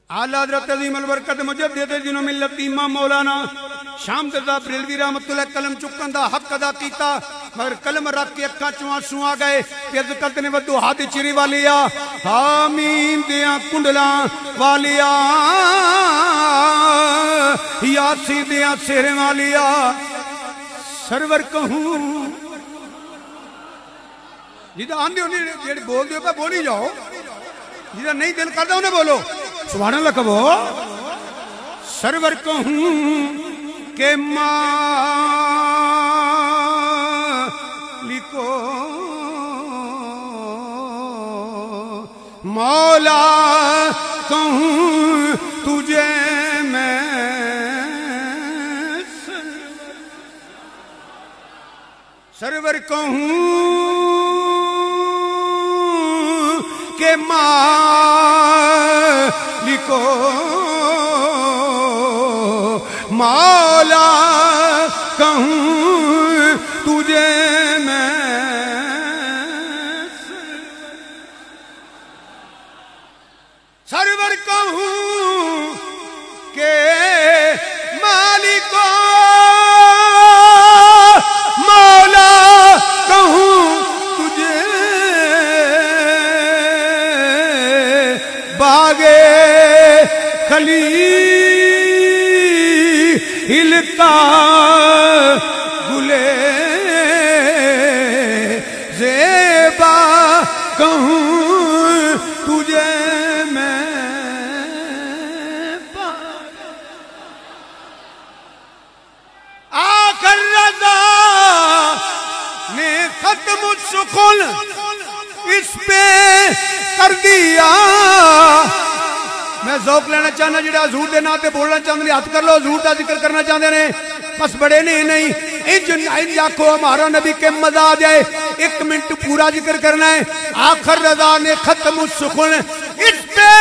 اعلی حضرت عظیم البرکت مجدد جنوں ملت امام مولانا شام رضا بریلوی رحمت اللہ قلم چکن دا حق ادا کیتا مگر قلم رکھ کے اکھاں چوں آنسو آ گئے کہ حضرت نے ودو ہاتھ چری والیا حامیم دیاں کنڈلاں والیا یاسی دیاں سہرے والیا سرور کہوں جیدہ آندے ہونی جیڑے بول دیو پہ بولی جاؤ جیدہ نہیں دل کر دا انہیں بولو سبحان اللہ کہو سرور کہوں کہ مالکو مولا کہوں تجھے میں سرور کہوں کہ مالکو مولا کہوں تجھے میں سرور کہوں کہ مالکو مولا کہوں تجھے باغے خلیل کا گلے زیبا کہوں تجھے میں آخر رضا نے ختم السخن اس پہ کر دیا میں ذوق لینا چاہنا جڑا حضور دے ناتے بولنا چاہنے ہاتھ کر لو حضور دا ذکر کرنا چاہنے نے بس بڑے نہیں انج آنکھو ہمارا نبی کے مزہ آ جائے 1 منٹ پورا ذکر کرنا ہے آخر رضا نے ختم السخن اس پہ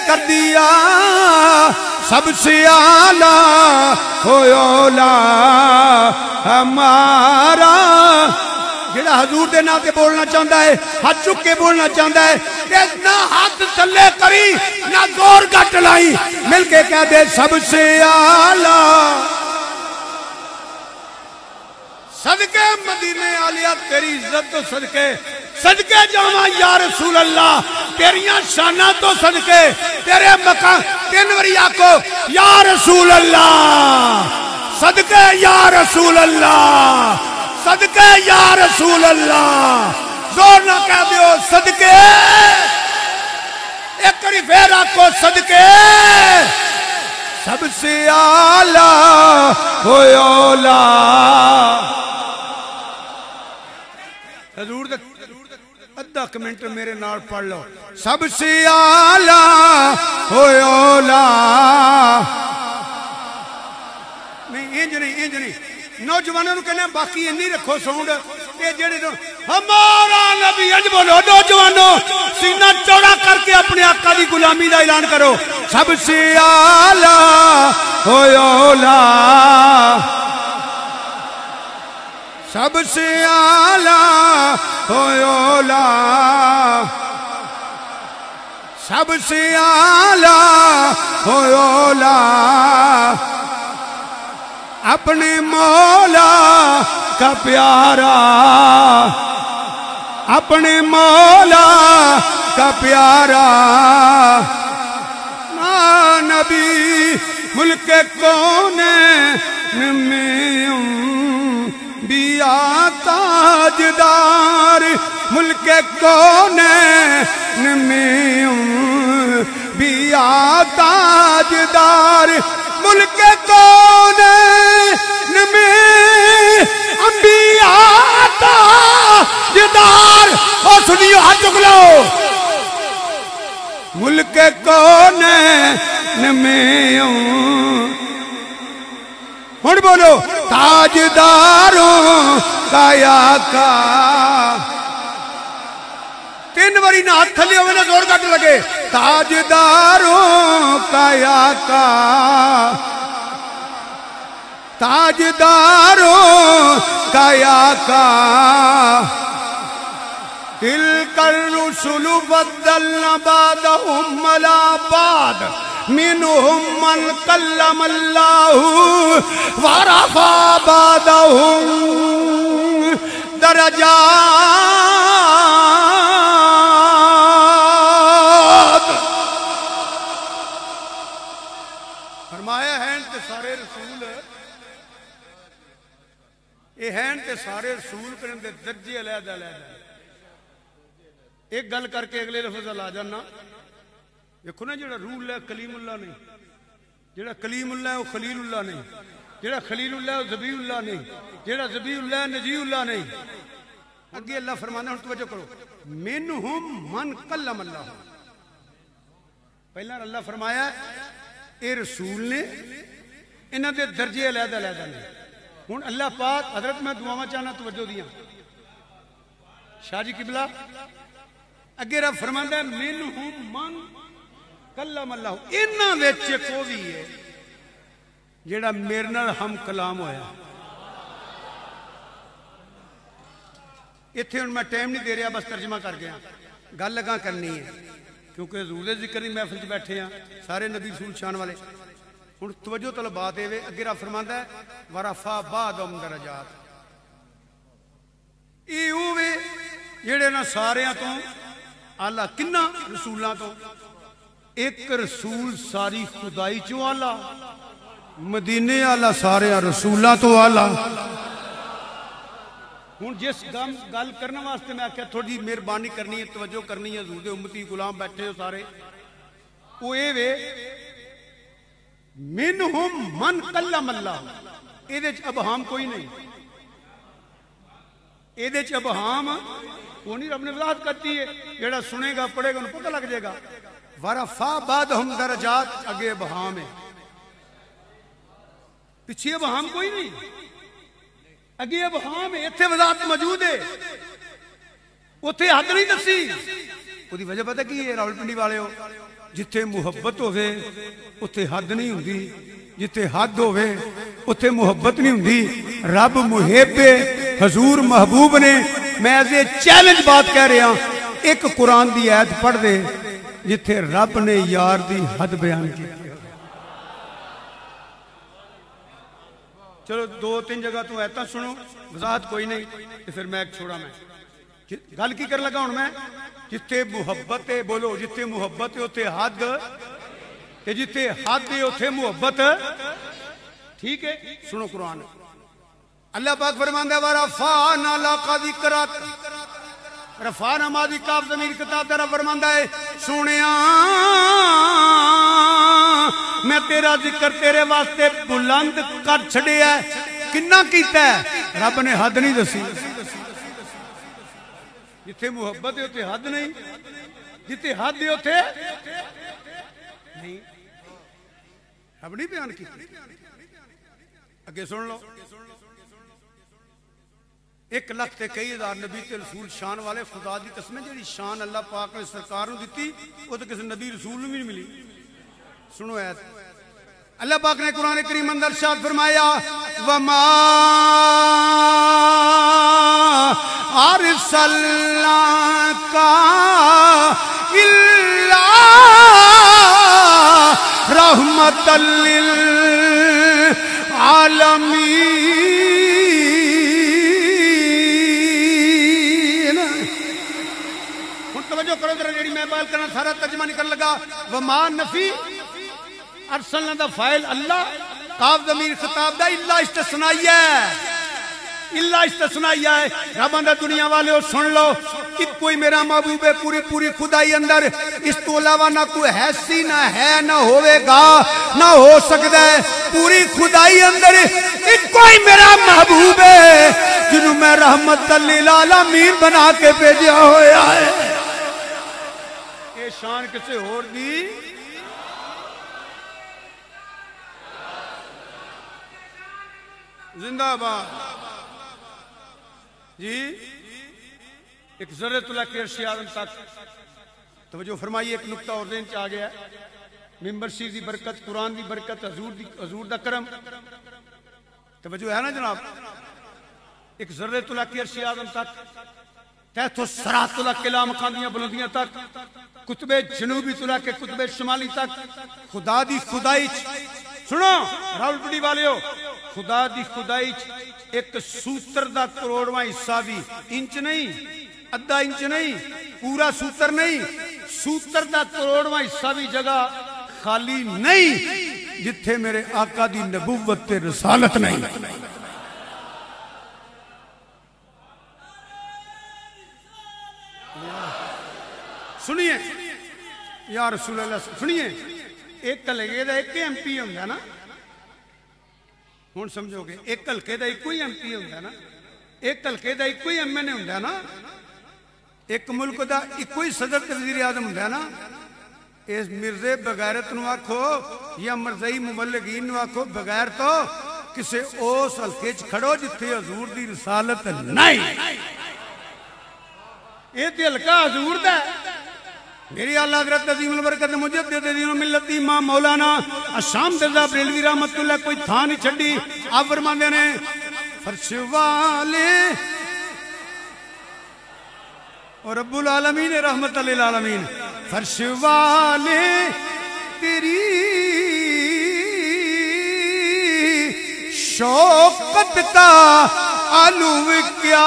کر دیا سب سے اعلیٰ ہو اولا ہمارا جڑا حضور دے ناتے بولنا چاہتا ہے ہاتھ چک کے بولنا چاہتا ہے کہ نہ ہاتھ تھلے کری نہ زور گھٹ لائی مل کے کہہ دے سب سے اعلیٰ صدقے مدینے عالیہ تیری عزت تو صدقے جاواں یا رسول اللہ تیریاں شانہ تو صدقے تیرے مقام تینوری آکو یا رسول اللہ صدقے یا رسول اللہ صدقے یا رسول اللہ زور نہ کہہ دیو صدقے ایک کری پھر آکو صدقے سب سے اعلیٰ ہو اولا حضور ادھا کمنٹ میرے نال پڑھ لو سب سے اعلیٰ ہو اولا نہیں نوجوانوں کہنے باقی نہیں رکھو ساؤنڈ کہ جڑے ہمارا نبی اج بولو نوجوانوں سینہ چوڑا کر کے اپنے آقا دی غلامی دا اعلان کرو سب سے اعلیٰ ہو اولا سب سے اعلیٰ ہو اولا سب سے اعلیٰ ہو اولا اپنے مولا کا پیارا اپنے مولا کا پیارا نبی ملک کونین میں بیا تاجدار ملک کونین میں بیا تاجدار ملک کونین میں انبیاء تاجدار اور سنیو ہاتھ چک لو ملک کونین میں ہن بولو تاجداروں کا آقا تین باری نہ ہاتھ تھلی ہوئے نہ زور کٹ لگے تاجداروں کا آقا تاجداروں کا آقا تلک الرسل فضلنا بعضهم على بعض منهم من کلم اللہ ورفع بعضهم درجات. فرمایا ہیں تے سارے رسول یہ ہیں تے سارے رسول کرن دے درجے علیحدہ علیحدہ. ایک گل کر کے اگلے لفظ لا جانا. دیکھو نا جڑا روح اللہ کلیم اللہ نہیں, جڑا کلیم اللہ ہے وہ خلیل اللہ نہیں, جڑا خلیل اللہ ہے وہ ذبیح اللہ نہیں, جڑا ذبیح اللہ ہے نجی اللہ نہیں. اگے اللہ فرمانا ہن توجہ کرو, منہم من کلم اللہ. پہلا اللہ فرمایا اے رسول نے انہاں دے درجے علیحدہ علیحدہ نے. ہن اللہ پاک حضرت میں دعاواں چاہنا توجہ دیاں. شاہ جی قبلہ اگے رب فرماندا ہے منہم من کلم اللہ. انہاں وچ کو بھی ہے جیڑا میرے نال ہم کلام ہویا. اتنے ہوں میں ٹائم نہیں دے رہا, بس ترجمہ کر گیا. گل لگا کرنی ہے کیونکہ حضور دے ذکر نہیں محفل چ بیٹھے ہیں سارے نبی رسول شان والے. ہوں توجہ تو بات ہے اگے رب فرماندا ہے ورفع بعضهم درجات. یہ ہوے جڑے نا سارے تو آلہ کنہ رسولاں تو ایک رسول ساری خدائی چو آلہ مدینے آلہ سارے رسولاں تو آلہ. ہوں جس گل کرنے واسطے میں آخیا تھوڑی مہربانی کرنی ہے توجہ کرنی ہے. حضور دے امتی غلام بیٹھے ہو سارے وہ اے وے منہم من کلم اللہ. اے دے ابہام کوئی نہیں, اے دے ابہام وہ نہیں. رب نے وضاحت کرتی ہے جڑا سنے گا پڑھے گا انہوں پتہ لگ جائے گا. ورفع بعضهم درجات اگے ابہام ہے, پیچھے ابہام کوئی نہیں, اگے ابہام ہے. اتنے وضاحت موجود ہے, اتنے حد نہیں دسی. وہ وجہ پتہ کی ہے راولپنڈی والے ہو, جتھے محبت ہوئے اتنے حد نہیں ہوندی, جتھے حد ہوئے اتنے محبت نہیں ہوندی. رب محب حضور محبوب نے. میں ایسے چیلنج بات کہہ رہا ہوں, ایک قرآن دی آیت پڑھ دے جتھے رب نے یار دی حد بیان کی. چلو دو تین جگہ تو ایتا سنو, وضاحت کوئی نہیں, پھر میں ایک چھوڑا. میں گل کی کر لگا ہوں میں جتھے محبت ہے, بولو جتھے محبت ہے اتھے حد, جتھے حد ہے اتھے محبت. ٹھیک ہے سنو قرآن. اللہ پاک فرماندا ہے ورفعنا لک ذکرک. رفعنا ماضی کاف ضمیر خطاب دا. رب فرماندا ہے سنیا میں تیرا ذکر تیرے واسطے بلند کر چھڑیا ہے. کنا کیتا ہے رب نے حد نہیں دسی. جتھے محبت ہے اتھے حد نہیں, جتھے حد ہے اتھے نہیں. رب نہیں بیان کی. اگے سن لو. 1 لاکھ تے کئی ہزار نبی تے رسول شان والے. خدا دی قسم جڑی شان اللہ پاک نے سرکار نو دتی وہ تو کسی نبی رسول نو بھی نہیں ملی. سنو ایت اللہ پاک نے قرآن کریم اندر ارشاد فرمایا وما ارسلناک الا رحمۃ للعالمین. توجہ کرو ذرا, جڑی میں بات کرنا سارا ترجمہ نہیں کر لگا. وما نفی ارسلنا دا فائل اللہ, کاف ضمیر خطاب دا اللہ استثنائی ہے, اللہ استثنائی ہے. رب اندر دنیا والے ہو سن لو, کہ کوئی میرا محبوب ہے پوری پوری خدائی اندر, اس تو علاوہ نہ کوئی حیثی نہ ہے نہ ہوئے گا نہ ہو سکتا ہے. پوری خدائی اندر کوئی میرا محبوب ہے جنہوں میں رحمت للعالمین بنا کے بھیجا ہویا ہے. یہ شان کسے اور دی زندہ باد جی. ایک ذرۃ اللہ کے عرش اعظم تک توجہ فرمائیے. ایک نقطہ اور ذہن چ آ گیا, ممبر شریف دی برکت, قرآن دی برکت, حضور دا کرم. توجہ ہے نا جناب. ایک ذرۃ اللہ کے عرش اعظم تک تیتھو سرات اللہ قلعہ مقامیاں بلندیاں تک قطب جنوبی طلع کے قطب شمالی تک خدا دی خدائی سنو راولپنڈی والے ہو خدا دی خدائی ایک سوتر دا کروڑواں حصہ بھی انچ نہیں ادھا انچ نہیں پورا سوتر نہیں سوتر دا کروڑواں حصہ بھی جگہ خالی نہیں جتھے میرے آقا دی نبوت تے رسالت نہیں سنیے یا رسول اللہ سنیے ایک ہلکے دا ایک ایم پی ہوندہ نا ہون سمجھو گے ایک ہلکے دا ایک کوئی ایم پی ہوندہ نا ایک ہلکے دا ایک کوئی ایم این اے ہوندہ نا ایک ملک دا ایک کوئی صدر وزیر اعظم ہوندہ نا اس مرزے بغیرت نو آکھو یا مرزائی مبلغین نو آکھو بغیر تو کسے اوس ہلکے چ کھڑو جتھے حضور دی رسالت نہیں یہ تے ہلکا حضور دا میری اللہ حضرت عظیم البرکت مجدد دین و ملت امام مولانا شام دلدہ بریلوی رحمت اللہ کوئی تھا نہیں چھڑی آپ فرماندے نے فرش والے اور رب العالمین رحمت للعالمین فرش والے تیری شوقت کا علو کیا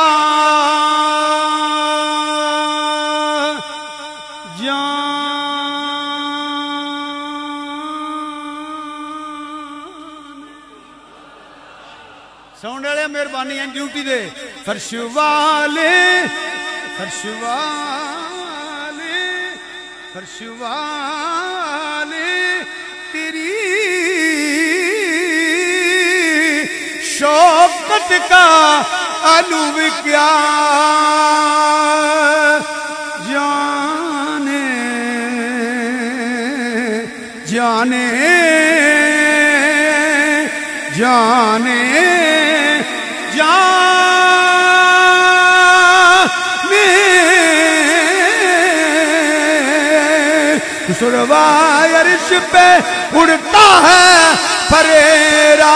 ساؤنڈ والے مہربانی ہیں ڈیوٹی دے فرش والے فرش والے فرش والے تیری شوقت کا علو کیا جانے جانے جانے سروائے عرش پہ اڑتا ہے پریرا